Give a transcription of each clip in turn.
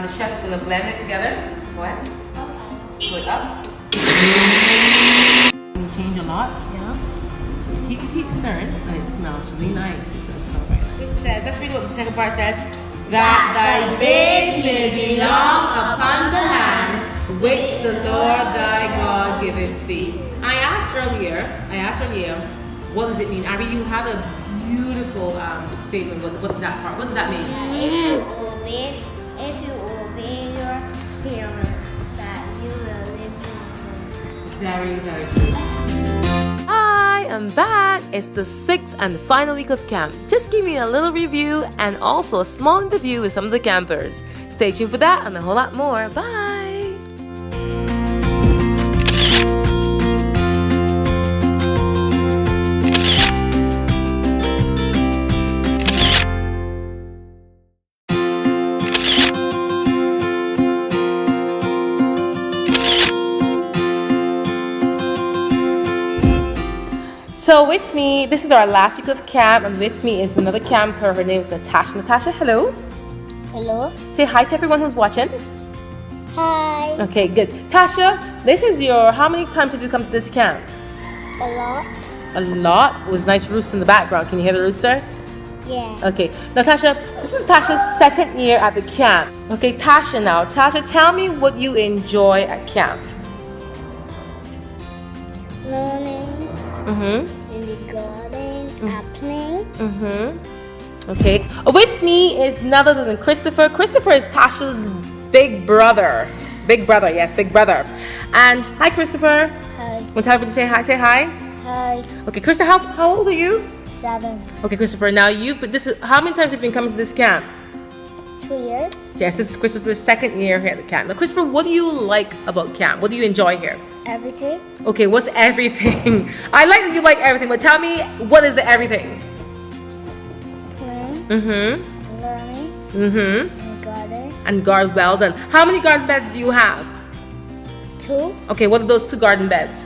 the chef is gonna blend it together. Go ahead. Okay. Put it up. You change a lot. Yeah. Keep stirring, and it smells really nice. It does smell very nice. It says, let's read what the second part says. That thy days may be long upon the land which the Lord thy God giveth thee. I asked earlier, what does it mean? Ari, you had a beautiful statement. What does that part? What does that mean? If you obey your parents, that you will live in Very, very true. Hi, I'm back. It's the 6th and final week of camp. Just give me a little review and also a small interview with some of the campers. Stay tuned for that and a whole lot more. Bye. So with me, this is our last week of camp, and with me is another camper. Her name is Natasha. Natasha, hello. Hello. Say hi to everyone who's watching. Hi. Okay, good. Tasha, this is how many times have you come to this camp? A lot. A lot. It was a nice rooster in the background. Can you hear the rooster? Yes. Okay, Natasha, this is Tasha's second year at the camp. Okay, Tasha now. Tasha, tell me what you enjoy at camp. Learning. Mm-hmm. In the garden. Playing. Mm-hmm. Okay. With me is none other than Christopher. Christopher is Tasha's big brother. Big brother, yes, big brother. And hi, Christopher. Hi. Want to tell everybody to say hi? Say hi. Hi. Okay, Christopher, how old are you? 7. Okay, Christopher. Now how many times have you been coming to this camp? 2 years. Yes, this is Christopher's second year here at the camp. Now, Christopher, what do you like about camp? What do you enjoy here? Everything. Okay, what's everything? I like that you like everything, but tell me, what is the everything? Playing. Mm-hmm. Learning. Mm-hmm. And garden. And garden, well done. How many garden beds do you have? 2. Okay, what are those 2 garden beds?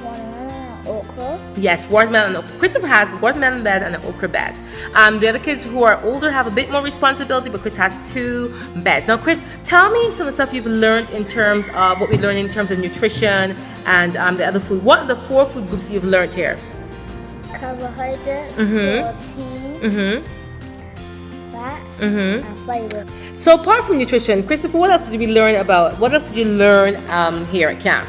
Watermelon and okra. Yes, watermelon and okra. Christopher has a watermelon bed and an okra bed. The other kids who are older have a bit more responsibility, but Chris has 2 beds. Now, Chris, tell me some of the stuff you've learned in terms of what we learned in terms of nutrition and the other food. What are the 4 food groups that you've learned here? Carbohydrates. Mm-hmm. Protein. Mm-hmm. Fats. Mm-hmm. And fiber. So apart from nutrition, Christopher, what else did we learn about? What else did you learn here at camp?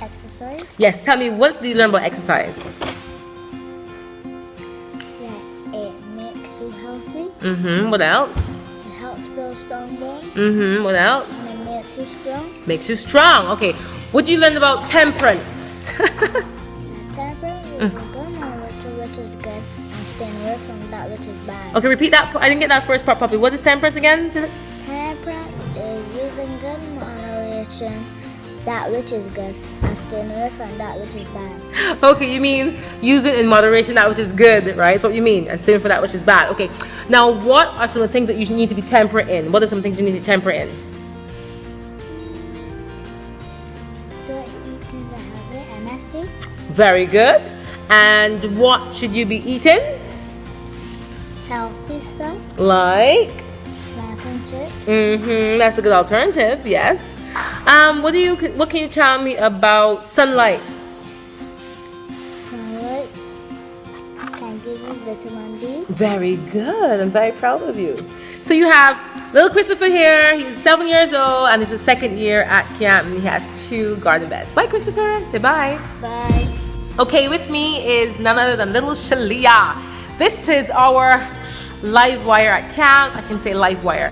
Exercise. Yes, tell me, what did you learn about exercise? Yeah, it makes you healthy. Mm-hmm. What else? It helps build strong bones. Mm-hmm. What else? And it makes you strong. Makes you strong. Okay. What did you learn about temperance? Temperance is good and which is good, and staying away from that which is bad. Okay, repeat that. I didn't get that first part properly. What is temperance again? Temperance is using good moderation, that which is good, and staying away from that which is bad. Okay, you mean use it in moderation, that which is good, right? That's what you mean, and staying for that which is bad. Okay. Now, what are some of the things that you need to be temperate in? What are some things you need to temper in? Don't eat things that have MSG. Very good. And what should you be eating? Healthy stuff. Like? Plantain chips. Mm-hmm. That's a good alternative. Yes. What can you tell me about sunlight? Sunlight can give you vitamin D. Very good. I'm very proud of you. So you have little Christopher here. He's 7 years old and it's his second year at camp, and he has 2 garden beds. Bye, Christopher. Say bye. Bye. Okay, with me is none other than little Shalia. This is our live wire at camp. I can say live wire.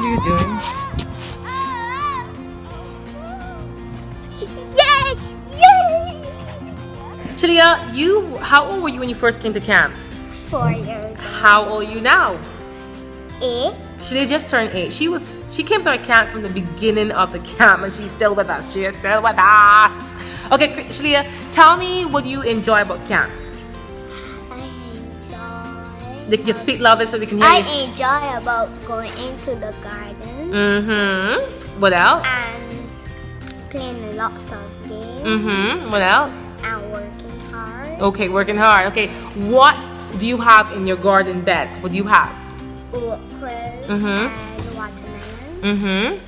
are you doing? Yay! Yay! Shalia, how old were you when you first came to camp? 4 years old. How old are you now? 8. Shalia just turned 8. She came to our camp from the beginning of the camp, and she's still with us. She is still with us. Okay, Shalia, tell me what you enjoy about camp. You speak louder so we can hear you. I enjoy about going into the garden Mm-hmm. What else? and playing lots of games Mm-hmm. What else? and working hard. Okay, working hard. Okay, what do you have in your garden beds? What do you have? Okras Mhm. and watermelon. Mm-hmm.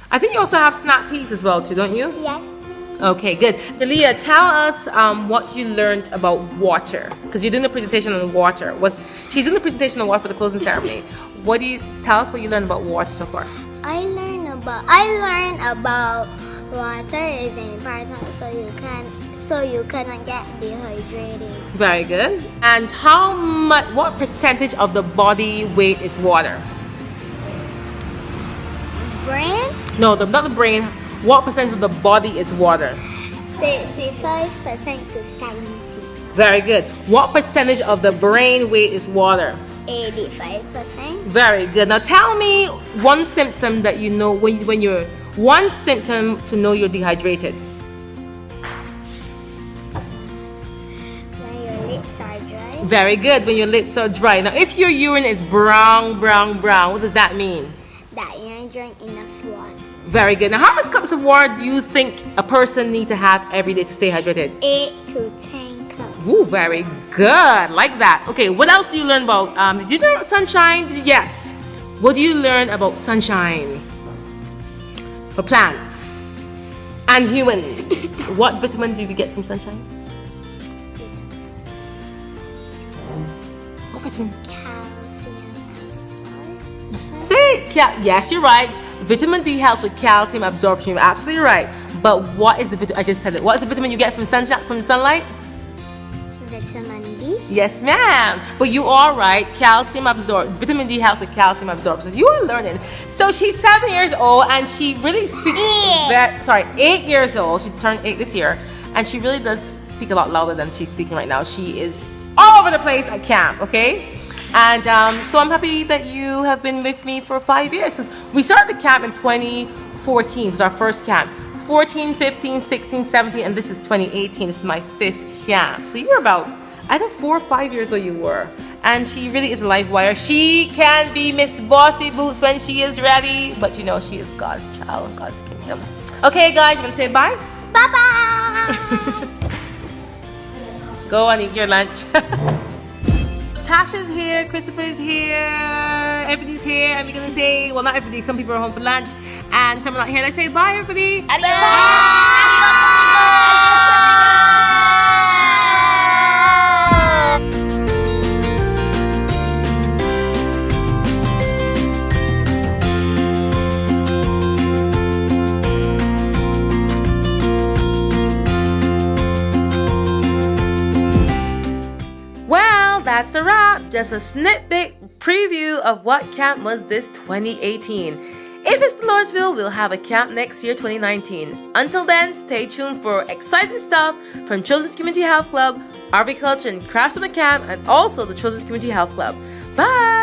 I think you also have snap peas as well too, don't you? Yes. Okay, good. Shalia, tell us what you learned about water, because you're doing a presentation on water. She's doing the presentation on water for the closing ceremony. Tell us what you learned about water so far? I learned about water is important so you cannot get dehydrated. Very good. And what percentage of the body weight is water? Brain No, not the brain. What percentage of the body is water? 65% to 70. Very good. What percentage of the brain weight is water? 85%. Very good. Now tell me one symptom that you know one symptom to know you're dehydrated. When your lips are dry. Very good. When your lips are dry. Now if your urine is brown, what does that mean? That you ain't drink enough water. Very good. Now how much cups of water do you think a person needs to have every day to stay hydrated? 8 to 10 cups. Ooh, very good. Like that. Okay, what else do you learn about? Did you learn about sunshine? Yes. What do you learn about sunshine? For plants and human. What vitamin do we get from sunshine? What vitamin? Calcium. Say it. Yes, you're right. Vitamin D helps with calcium absorption. You're absolutely right. But what is the vitamin? I just said it. What is the vitamin you get from sunlight? Vitamin D. Yes, ma'am. But you are right. Vitamin D helps with calcium absorption. You are learning. So she's 7 years old and she really speaks. 8 years old. She turned 8 this year, and she really does speak a lot louder than she's speaking right now. She is all over the place at camp. Okay. And so I'm happy that you have been with me for 5 years, because we started the camp in 2014. It was our first camp. 14, 15, 16, 17, and this is 2018. This is my 5th camp. So you were about, 4 or 5 years old you were. And she really is a live wire. She can be Miss Bossy Boots when she is ready, but you know she is God's child and God's kingdom. Okay, guys, you want to say bye? Bye-bye. Go and eat your lunch. Tasha's here, Christopher's here, everybody's here, and we're gonna say, well, not everybody, some people are home for lunch, and some are not here. Let's say bye, everybody. Well, that's a wrap. Just a snippet preview of what camp was this 2018. If it's the Lord's will, we'll have a camp next year, 2019. Until then, stay tuned for exciting stuff from Children's Community Health Club, Agriculture and Crafts of the Camp, and also the Children's Community Health Club. Bye!